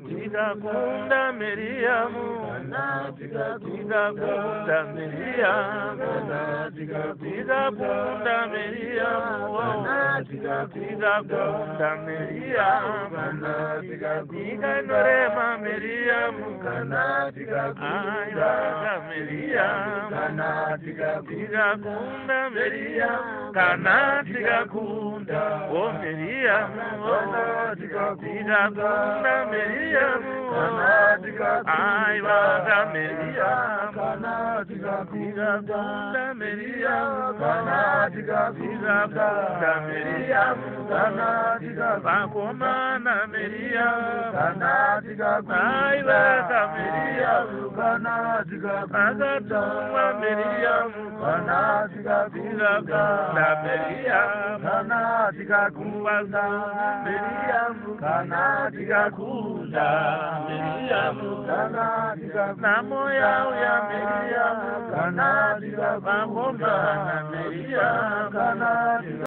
tikakunda Miriamu, tikakunda Miriamu, tikakunda Miriamu, tikakunda Miriamu, tikanorema Miriamu, aivaga Miriamu, tikakunda Miriamu, kana tikakunda o Miriamu, tikakunda Miriamu, aivaga Miriamu, tikakunda Miriamu, tikakunda Miriamu, vakomana Miriamu, aivaga Miriamu, akatumwa Miriamu, tikakunda Miriamu, tikakunda Miriamu, tikakunda Miriamu, namoya uya Miriamu, vakomana Miriamu.